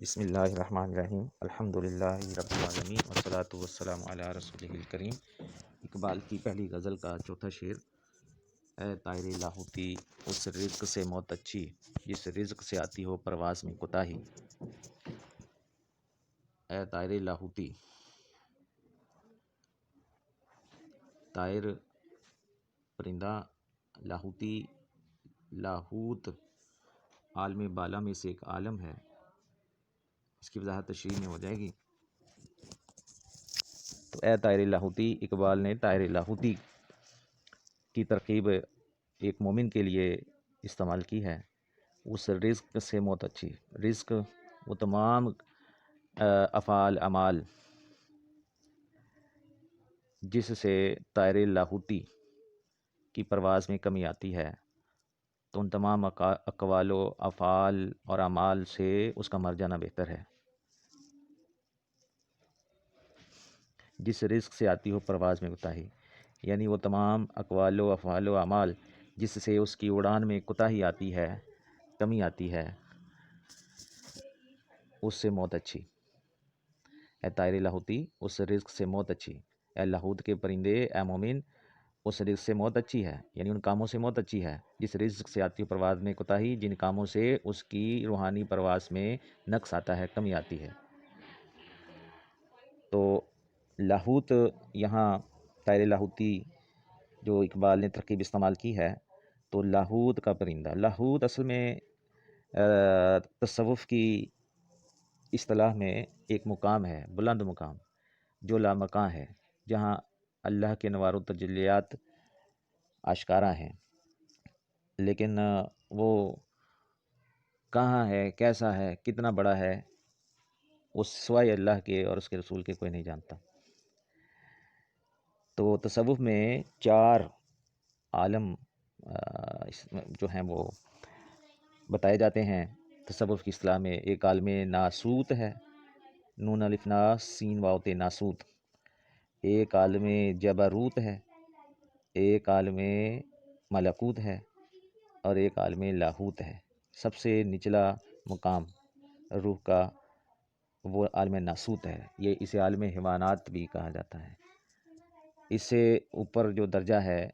بسم اللہ الرحمن الرحیم الحمدللہ رب العالمین والصلاۃ والسلام علی رسولہ الکریم۔ اقبال کی پہلی غزل کا چوتھا شعر۔ اے طائر لاہوتی اس رزق سے موت اچھی، جس رزق سے آتی ہو پرواز میں کوتاہی۔ اے طائر لاہوتی، طائر پرندہ، لاہوتی، لاہوت عالم بالا میں سے ایک عالم ہے، اس کی وضاحت تشریح میں ہو جائے گی۔ تو اے طائر لاہوتی، اقبال نے طائر لاہوتی کی ترکیب ایک مومن کے لیے استعمال کی ہے۔ اس رزق سے موت اچھی، رزق وہ تمام افعال اعمال جس سے طائر لاہوتی کی پرواز میں کمی آتی ہے، تو ان تمام اقوال و افعال اور اعمال سے اس کا مر جانا بہتر ہے۔ جس رزق سے آتی ہو پرواز میں کوتاہی، یعنی وہ تمام اقوال و افعال و اعمال جس سے اس کی اڑان میں کوتاہی آتی ہے، کمی آتی ہے، اس سے موت اچھی۔ اے طائر لاہوتی اس رزق سے موت اچھی، اے لاہوت کے پرندے، اے مومن، اس رزق سے موت اچھی ہے، یعنی ان کاموں سے موت اچھی ہے جس رزق سے آتی ہو پرواز میں کوتاہی، جن کاموں سے اس کی روحانی پرواز میں نقص آتا ہے، کمی آتی ہے۔ تو لاہوت یہاں طائر لاہوتی جو اقبال نے ترکیب استعمال کی ہے، تو لاہوت کا پرندہ، لاہوت اصل میں تصوف کی اصطلاح میں ایک مقام ہے، بلند مقام جو لامکاں ہے، جہاں اللہ کے انوار و تجلیات آشکارا ہیں، لیکن وہ کہاں ہے، کیسا ہے، کتنا بڑا ہے، وہ سوائے اللہ کے اور اس کے رسول کے کوئی نہیں جانتا۔ تو تصوف میں چار عالم جو ہیں وہ بتائے جاتے ہیں تصوف کی اصطلاح میں۔ ایک عالم ناسوت ہے، نون الف نا سین واو تے ناسوت۔ ایک عالم جبروت ہے، ایک عالم ملکوت ہے، اور ایک عالم لاہوت ہے۔ سب سے نچلا مقام روح کا وہ عالم ناسوت ہے، یہ اسے عالم حیوانات بھی کہا جاتا ہے۔ اس سے اوپر جو درجہ ہے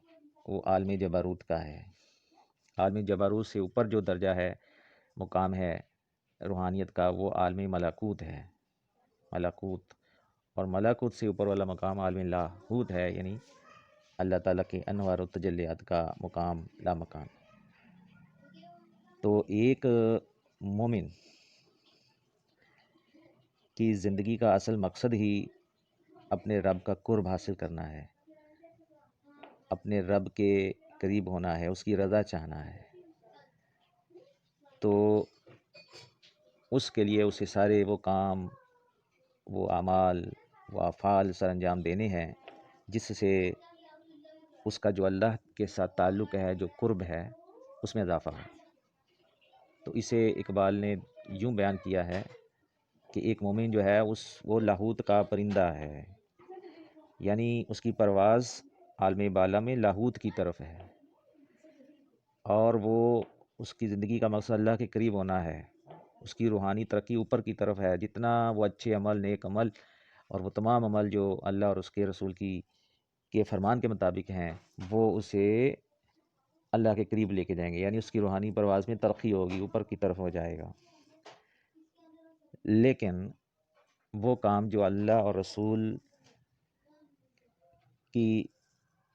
وہ عالم جبروت کا ہے۔ عالم جبروت سے اوپر جو درجہ ہے، مقام ہے روحانیت کا، وہ عالم ملکوت ہے، ملکوت۔ اور ملکوت سے اوپر والا مقام عالم لاہوت ہے، یعنی اللہ تعالیٰ کے انوار و تجلیات کا مقام، لامکان۔ تو ایک مومن کی زندگی کا اصل مقصد ہی اپنے رب کا قرب حاصل کرنا ہے، اپنے رب کے قریب ہونا ہے، اس کی رضا چاہنا ہے۔ تو اس کے لیے اسے سارے وہ کام، وہ اعمال، وہ افعال سر انجام دینے ہیں جس سے اس کا جو اللہ کے ساتھ تعلق ہے، جو قرب ہے، اس میں اضافہ ہو۔ تو اسے اقبال نے یوں بیان کیا ہے کہ ایک مومن جو ہے وہ لاہوت کا پرندہ ہے، یعنی اس کی پرواز عالم بالا میں لاہوت کی طرف ہے، اور وہ اس کی زندگی کا مقصد اللہ کے قریب ہونا ہے، اس کی روحانی ترقی اوپر کی طرف ہے۔ جتنا وہ اچھے عمل، نیک عمل اور وہ تمام عمل جو اللہ اور اس کے رسول کے فرمان کے مطابق ہیں، وہ اسے اللہ کے قریب لے کے جائیں گے، یعنی اس کی روحانی پرواز میں ترقی ہوگی، اوپر کی طرف ہو جائے گا۔ لیکن وہ کام جو اللہ اور رسول کی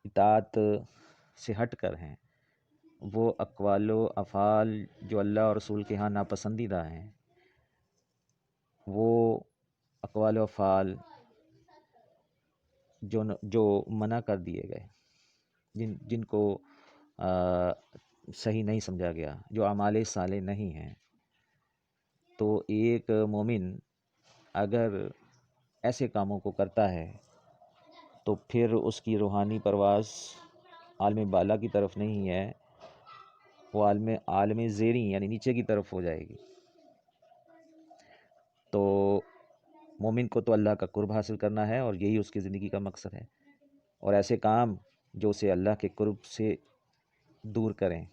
اطاعت سے ہٹ کر ہیں، وہ اقوال و افعال جو اللہ اور رسول کے ہاں ناپسندیدہ ہیں، وہ اقوال و افعال جو منع کر دیے گئے، جن کو صحیح نہیں سمجھا گیا، جو اعمال صالح نہیں ہیں، تو ایک مومن اگر ایسے کاموں کو کرتا ہے تو پھر اس کی روحانی پرواز عالم بالا کی طرف نہیں ہے، وہ عالم زیریں یعنی نیچے کی طرف ہو جائے گی۔ تو مومن کو تو اللہ کا قرب حاصل کرنا ہے، اور یہی اس کی زندگی کا مقصد ہے، اور ایسے کام جو اسے اللہ کے قرب سے دور کریں،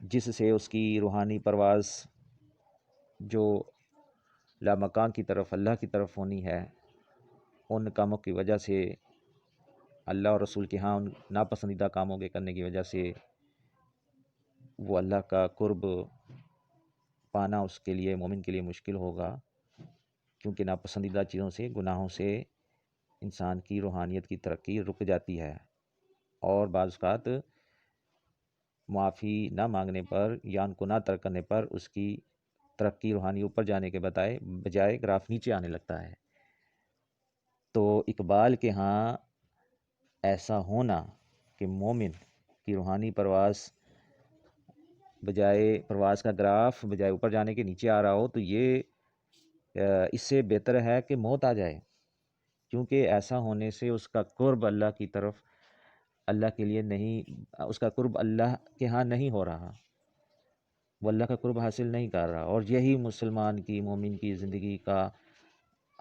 جس سے اس کی روحانی پرواز جو لامکان کی طرف اللہ کی طرف ہونی ہے، ان کاموں کی وجہ سے، اللہ اور رسول کے ہاں ان ناپسندیدہ کاموں کے کرنے کی وجہ سے وہ اللہ کا قرب پانا اس کے لیے، مومن کے لیے مشکل ہوگا، کیونکہ ناپسندیدہ چیزوں سے، گناہوں سے انسان کی روحانیت کی ترقی رک جاتی ہے، اور بعض اوقات معافی نہ مانگنے پر یا ان کو نہ ترک کرنے پر اس کی ترقی روحانی اوپر جانے کے بجائے گراف نیچے آنے لگتا ہے۔ تو اقبال کے ہاں ایسا ہونا کہ مومن کی روحانی پرواز کا گراف بجائے اوپر جانے کے نیچے آ رہا ہو، تو یہ اس سے بہتر ہے کہ موت آ جائے، کیونکہ ایسا ہونے سے اس کا قرب اللہ کی طرف، اللہ کے لیے نہیں، اس کا قرب اللہ کے ہاں نہیں ہو رہا، وہ اللہ کا قرب حاصل نہیں کر رہا، اور یہی مسلمان کی، مومن کی زندگی کا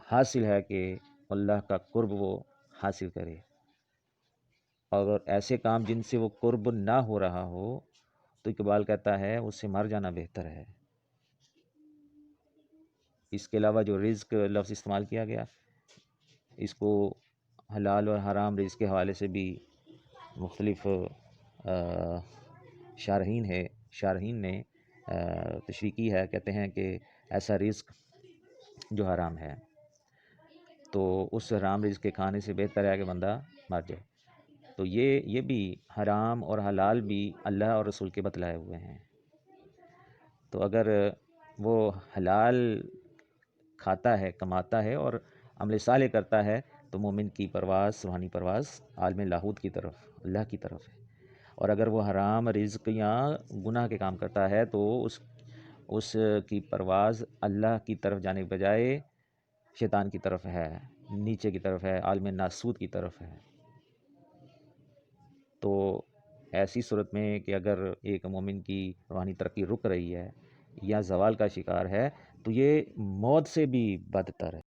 حاصل ہے کہ اللہ کا قرب وہ حاصل کرے۔ اگر ایسے کام جن سے وہ قرب نہ ہو رہا ہو تو اقبال کہتا ہے اس سے مر جانا بہتر ہے۔ اس کے علاوہ جو رزق لفظ استعمال کیا گیا، اس کو حلال اور حرام رزق کے حوالے سے بھی مختلف شارحین نے تشریح کی ہے، کہتے ہیں کہ ایسا رزق جو حرام ہے تو اس حرام رزق کے کھانے سے بہتر ہے کہ بندہ مر جائے۔ تو یہ بھی حرام اور حلال بھی اللہ اور رسول کے بتلائے ہوئے ہیں، تو اگر وہ حلال کھاتا ہے، کماتا ہے اور عمل صالح کرتا ہے تو مومن کی پرواز، روحانی پرواز عالم لاہوت کی طرف، اللہ کی طرف ہے، اور اگر وہ حرام رزق یا گناہ کے کام کرتا ہے تو اس کی پرواز اللہ کی طرف جانے کے بجائے شیطان کی طرف ہے، نیچے کی طرف ہے، عالم ناسوت کی طرف ہے۔ تو ایسی صورت میں کہ اگر ایک مومن کی روحانی ترقی رک رہی ہے یا زوال کا شکار ہے تو یہ موت سے بھی بدتر ہے۔